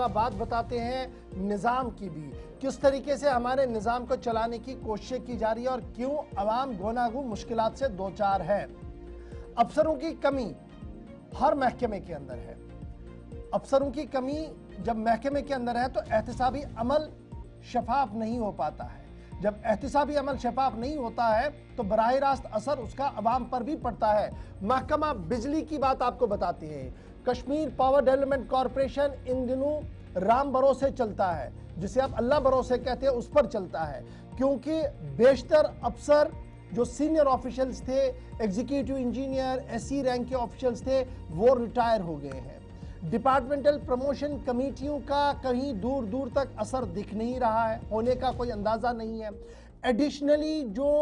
अलावा बात बताते हैं निज़ाम की भी, किस तरीके से हमारे निज़ाम को चलाने की कोशिश की जा रही है और क्यों अवाम गोनागू मुश्किलात से दो चार है। अफसरों की कमी हर महकमे के अंदर है। अफसरों की कमी जब महकमे के अंदर है तो एहतिसाबी अमल शफाफ नहीं हो पाता है। जब एहतिसाबी अमल शफाफ नहीं होता है तो बराह रास्त असर उसका अवाम पर भी पड़ता है। महकमा बिजली की बात आपको बताते हैं, कश्मीर पावर डेवलपमेंट कॉरपोरेशन इन दिनों राम भरोसे चलता है, जिसे आप अल्लाह भरोसे कहते हैं, उस पर चलता है, क्योंकि बेशतर अफसर जो सीनियर ऑफिशियल्स थे, एग्जीक्यूटिव इंजीनियर, एससी रैंक के ऑफिशियल्स थे, वो रिटायर हो गए हैं। डिपार्टमेंटल प्रमोशन कमेटियों का कहीं दूर दूर तक असर दिख नहीं रहा है, होने का कोई अंदाजा नहीं है। एडिशनली जो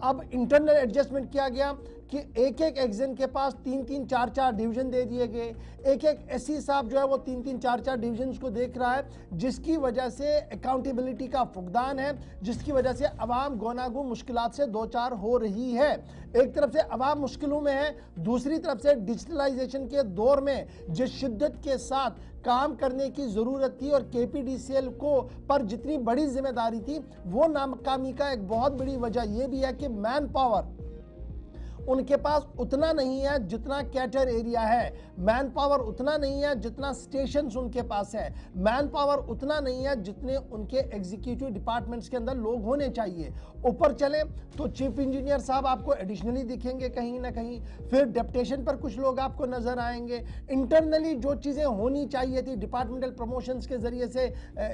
अब इंटरनल एडजस्टमेंट किया गया कि एक एक एग्जाम के पास 3-3, 4-4 डिवीजन दे दिए गए। एक एक एससी साहब जो है वो 3-3, 4-4 डिवीजन को देख रहा है, जिसकी वजह से अकाउंटेबिलिटी का फुकदान है, जिसकी वजह से अवाम गोनागू मुश्किलात से दो चार हो रही है। एक तरफ से अवाम मुश्किलों में है, दूसरी तरफ से डिजिटलाइजेशन के दौर में जिस शिद्दत के साथ काम करने की ज़रूरत थी और केपीडीसीएल को पर जितनी बड़ी जिम्मेदारी थी, वो नाकामी का एक बहुत बड़ी वजह यह भी है कि मैन पावर उनके पास उतना नहीं है जितना कैटर एरिया है, मैन पावर उतना नहीं है जितना स्टेशंस उनके पास है, मैन पावर उतना नहीं है जितने उनके एग्जीक्यूटिव डिपार्टमेंट्स के अंदर लोग होने चाहिए। ऊपर चलें तो चीफ इंजीनियर साहब आपको एडिशनली दिखेंगे कहीं ना कहीं, फिर डेप्यूटेशन पर कुछ लोग आपको नजर आएंगे। इंटरनली जो चीज़ें होनी चाहिए थी डिपार्टमेंटल प्रमोशंस के जरिए से,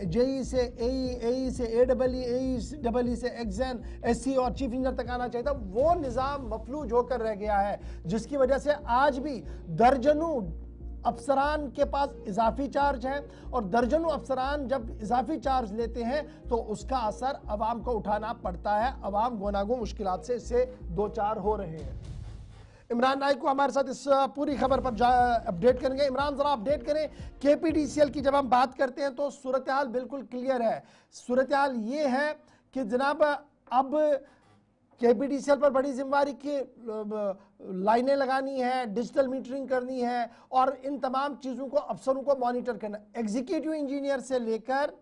जेई से एई से एई से एग्जाम एससी और चीफ इंजीनियर तक आना चाहिए था, वो निज़ाम मफलूज होकर रह गया है, जिसकी वजह से आज भी दर्जनों अफसरान के पास इजाफी चार्ज है और दर्जनों अफसरान जब इजाफी चार्ज लेते हैं तो उसका असर अवाम को उठाना पड़ता है। अवाम गोनागू मुश्किलात से इससे दो चार हो रहे हैं। इमरान नाइक को हमारे साथ इस पूरी खबर पर अपडेट करेंगे। इमरान जरा अपडेट करें, केपीडीसीएल की जब हम बात करते हैं तो सूरत हाल बिल्कुल क्लियर है। सूरत हाल ये है कि जनाब अब केपीडीसीएल पर बड़ी जिम्मेदारी की लाइनें लगानी है, डिजिटल मीटरिंग करनी है और इन तमाम चीज़ों को अफसरों को मॉनिटर करना। एग्जीक्यूटिव इंजीनियर से लेकर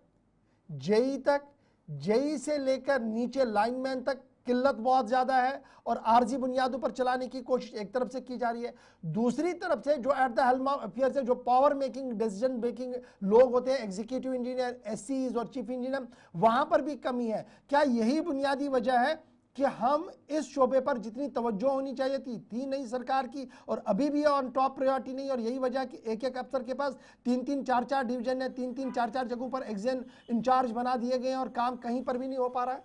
जेई तक, जेई से लेकर नीचे लाइनमैन तक किल्लत बहुत ज़्यादा है और आर्जी बुनियादों पर चलाने की कोशिश एक तरफ से की जा रही है। दूसरी तरफ से जो at the helm of affairs है, जो पावर मेकिंग डिसीजन मेकिंग लोग होते हैं, एग्जीक्यूटिव इंजीनियर, एससीज और चीफ इंजीनियर, वहाँ पर भी कमी है। क्या यही बुनियादी वजह है कि हम इस शोबे पर जितनी तवज्जो होनी चाहिए थी नहीं सरकार की, और अभी भी ऑन टॉप प्रायोरिटी नहीं, और यही वजह कि एक एक अफसर के पास 3-3, 4-4 डिवीजन है, 3-3, 4-4 जगहों पर एग्जाम इंचार्ज बना दिए गए हैं और काम कहीं पर भी नहीं हो पा रहा है?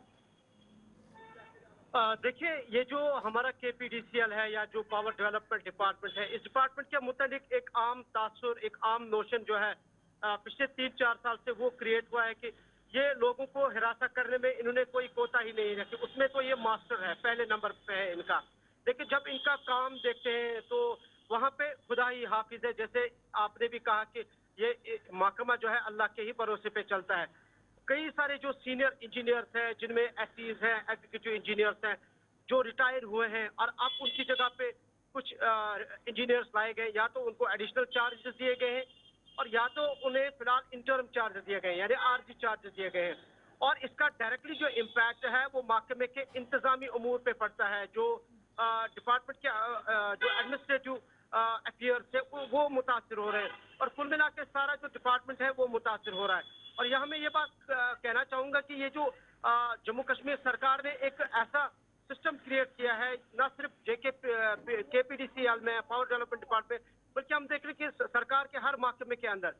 देखिए, ये जो हमारा केपीडीसीएल है या जो पावर डेवलपमेंट डिपार्टमेंट है, इस डिपार्टमेंट के मुतालिक एक आम तासुर, एक आम नोशन जो है पिछले 3-4 साल से वो क्रिएट हुआ है कि ये लोगों को हिरासत करने में इन्होंने कोई कोताही नहीं रखी, उसमें तो ये मास्टर है, पहले नंबर पे है इनका। लेकिन जब इनका काम देखते हैं तो वहाँ पे खुदा ही हाफिज है। जैसे आपने भी कहा कि ये महकमा जो है अल्लाह के ही भरोसे पे चलता है। कई सारे जो सीनियर इंजीनियर्स हैं, जिनमें एससीज हैं, एग्जीक्यूटिव इंजीनियर्स हैं, जो रिटायर हुए हैं और अब उनकी जगह पे कुछ इंजीनियर्स लाए गए, या तो उनको एडिशनल चार्जेस दिए गए हैं और या तो उन्हें फिलहाल इंटर्म चार्जेस दिए गए हैं, यानी आरजी चार्जेस दिए गए हैं। और इसका डायरेक्टली जो इम्पैक्ट है वो महकमे के इंतजामी उमूर पे पड़ता है। जो डिपार्टमेंट के जो एडमिनिस्ट्रेटिव अफेयर्स है वो मुतासर हो रहे हैं और कुल मिला के सारा जो डिपार्टमेंट है वो मुतासर हो रहा है। और यहाँ मैं ये बात कहना चाहूँगा कि ये जो जम्मू कश्मीर सरकार ने एक ऐसा सिस्टम क्रिएट किया है, न सिर्फ केपीडीसीएल में, पावर डेवलपमेंट डिपार्टमेंट, बल्कि हम देख रहे हैं कि सरकार के हर महकमे के अंदर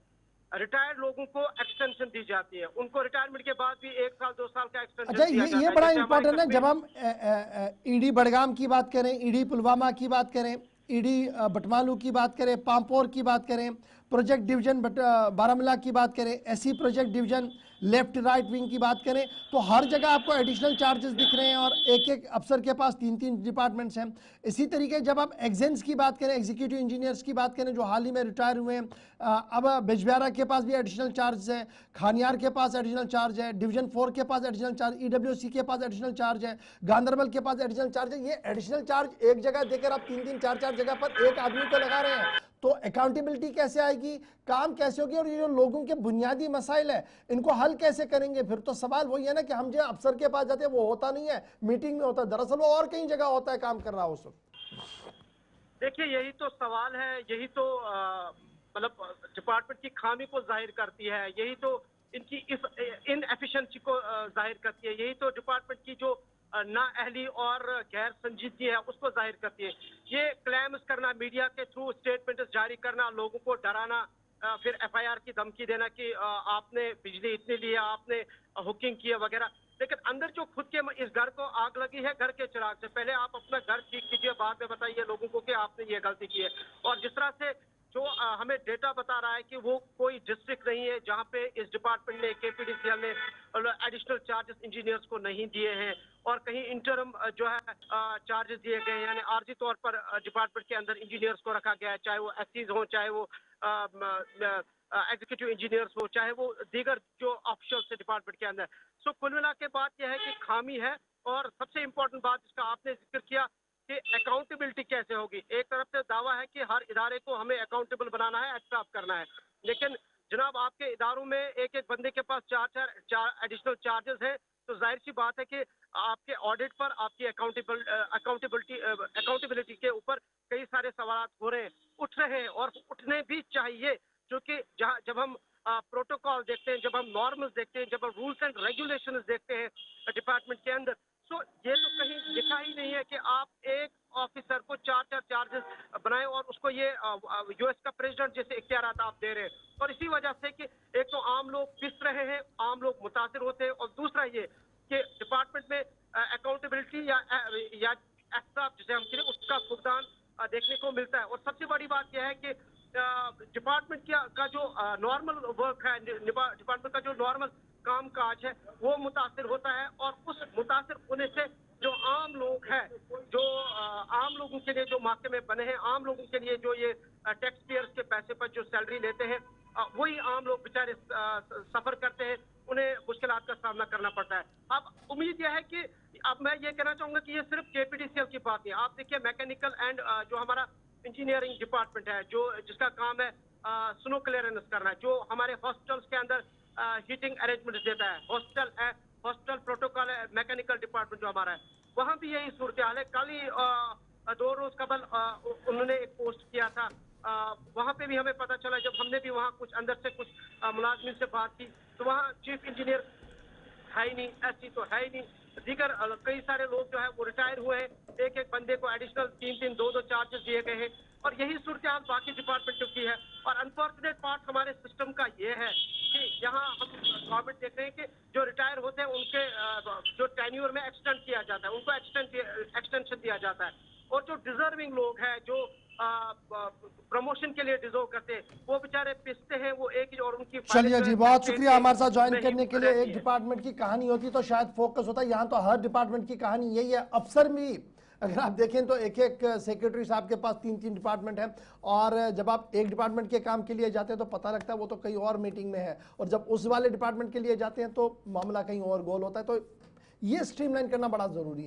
रिटायर्ड लोगों को एक्सटेंशन दी जाती है। उनको रिटायरमेंट के बाद भी 1 साल 2 साल का एक्सटेंशन दिया जाता है। ये बड़ा इंपॉर्टेंट है। जब हम ईडी बडगाम की बात करें, ईडी पुलवामा की बात करें, ईडी बटमालू की बात करें, पामपोर की बात करें, प्रोजेक्ट डिवीजन बारामूला की बात करें, SC project division left right wing की बात करें, तो हर जगह आपको एडिशनल चार्जेस दिख रहे हैं और एक एक अफसर के पास 3-3 डिपार्टमेंट्स हैं। इसी तरीके जब आप एग्जेंस की बात करें, एग्जीक्यूटिव इंजीनियर्स की बात करें जो हाल ही में रिटायर हुए हैं, अब बिजबिहारा के पास भी एडिशनल चार्ज है, खानियार के पास एडिशनल चार्ज है, डिवीजन 4 के पास एडिशनल चार्ज, ईडब्ल्यूसी के पास एडिशनल चार्ज है, गांधरबल के पास एडिशनल चार्ज है। ये एडिशनल चार्ज एक जगह देकर आप 3-3, 4-4 जगह पर एक आदमी को लगा रहे हैं, तो अकाउंटेबिलिटी कैसे आएगी, काम कैसे होगी, और ये जो लोगों के बुनियादी मसाइल है इनको हल कैसे करेंगे? फिर तो सवाल वही है ना कि हम जो अफसर के पास जाते हैं वो होता नहीं है, मीटिंग में होता है, दरअसल वो और कहीं जगह होता है, काम कर रहा हो उस वक्त। देखिए, यही तो सवाल है, यही तो मतलब डिपार्टमेंट की खामी को जाहिर करती है, यही तो इनकी इस इनएफिशिएंसी को जाहिर करती है, यही तो डिपार्टमेंट की जो नाअहली और गैर संजीदगी है उसको जाहिर करती है। ये क्लेम्स करना, मीडिया के थ्रू स्टेटमेंट्स जारी करना, लोगों को डराना, फिर एफआईआर की धमकी देना कि आपने बिजली इतनी ली है, आपने हुकिंग की है वगैरह। लेकिन अंदर जो खुद के इस घर को आग लगी है, घर के चिराग से पहले आप अपना घर ठीक कीजिए, बाद में बताइए लोगों को कि आपने ये गलती की है। और जिस तरह से जो हमें डेटा बता रहा है कि वो कोई डिस्ट्रिक्ट नहीं है जहां पे इस डिपार्टमेंट ने, केपीडीसीएल ने एडिशनल चार्जेस इंजीनियर्स को नहीं दिए हैं, और कहीं इंटरम जो है चार्जेस दिए गए हैं, यानी आर्जी तौर पर डिपार्टमेंट के अंदर इंजीनियर्स को रखा गया है, चाहे वो एससीज हो, चाहे वो एग्जीक्यूटिव इंजीनियर्स हो, चाहे वो दीगर जो ऑफिशियल से डिपार्टमेंट के अंदर। सो कुल मिला के बात यह है कि खामी है, और सबसे इंपॉर्टेंट बात जिसका आपने जिक्र किया कि अकाउंटेबिलिटी कैसे होगी। एक तरफ से दावा है कि हर इदारे को हमें अकाउंटेबल बनाना है, एहतसाब करना है, लेकिन जनाब आपके इदारों में एक एक बंदे के पास चार एडिशनल चार्जेस हैं, तो जाहिर सी बात है कि आपके ऑडिट पर, आपकी अकाउंटेबिलिटी के ऊपर कई सारे सवाल हो रहे हैं, उठ रहे हैं, और उठने भी चाहिए, क्योंकि जब हम प्रोटोकॉल देखते हैं, जब हम नॉर्म्स देखते हैं, जब हम रूल्स एंड रेगुलेशंस देखते हैं डिपार्टमेंट के अंदर, तो ये तो कहीं लिखा ही नहीं है कि आप एक ऑफिसर को चार चार्जेस बनाए और उसको ये यूएस का प्रेसिडेंट जैसे इख्तियारात आप दे रहे हैं। और इसी वजह से कि एक तो आम लोग पिस रहे हैं, आम लोग मुतासिर होते हैं, और दूसरा ये कि डिपार्टमेंट में अकाउंटेबिलिटी या एहसाब जिसे हम कहें उसका फुकदान देखने को मिलता है। और सबसे बड़ी बात यह है कि डिपार्टमेंट का जो नॉर्मल वर्क है, डिपार्टमेंट का जो नॉर्मल काम काज है वो मुतासिर होता है, और उस मुतासिर होने से जो आम लोग हैं, जो आम लोगों के लिए जो महकमे बने हैं, आम लोगों के लिए जो ये टैक्स पेयर्स के पैसे पर जो सैलरी लेते हैं, वही आम लोग बेचारे सफर करते हैं, उन्हें मुश्किलात का सामना करना पड़ता है। अब उम्मीद यह है कि अब मैं ये कहना चाहूंगा कि ये सिर्फ केपीडीसीएल की बात नहीं, आप देखिए मैकेनिकल एंड जो हमारा इंजीनियरिंग डिपार्टमेंट है, जो जिसका काम है स्नो क्लियरेंस करना, जो हमारे हॉस्पिटल्स के अंदर हीटिंग अरेंजमेंट देता है, हॉस्पिटल प्रोटोकॉल है, मैकेनिकल डिपार्टमेंट जो हमारा है, वहाँ भी यही सूरत हाल है। कल ही 2 रोज कबल उन्होंने एक पोस्ट किया था, वहाँ पे भी हमें पता चला, जब हमने भी वहाँ कुछ अंदर से कुछ मुलाजमिन से बात की, तो वहाँ चीफ इंजीनियर है ही नहीं, एससी तो है ही नहीं, दीगर कई सारे लोग जो है वो रिटायर हुए हैं, एक एक बंदे को एडिशनल 3 2 चार्जेस दिए गए हैं, और यही सूरत हाल बाकी डिपार्टमेंटों की है। और अनफॉर्चुनेट पार्ट हमारे सिस्टम का ये है कि यहाँ हम गवर्नमेंट देख रहे हैं कि जो रिटायर होते हैं उनके जो टेन्योर में एक्सटेंड किया जाता है, उनको एक्सटेंशन दिया जाता है, और जो डिजर्विंग लोग हैं, जो प्रमोशन के लिए डिजर्व करते हैं, वो बेचारे पिसते हैं, वो एक ही, और उनकी चलिए जी, बहुत शुक्रिया हमारे साथ ज्वाइन करने के लिए। एक डिपार्टमेंट की कहानी होती तो शायद फोकस होता, यहाँ तो हर डिपार्टमेंट की कहानी यही है। अफसर भी अगर आप देखें तो एक एक सेक्रेटरी साहब के पास 3 डिपार्टमेंट है, और जब आप एक डिपार्टमेंट के काम के लिए जाते हैं तो पता लगता है वो तो कहीं और मीटिंग में है, और जब उस वाले डिपार्टमेंट के लिए जाते हैं तो मामला कहीं और गोल होता है। तो ये स्ट्रीमलाइन करना बड़ा जरूरी है।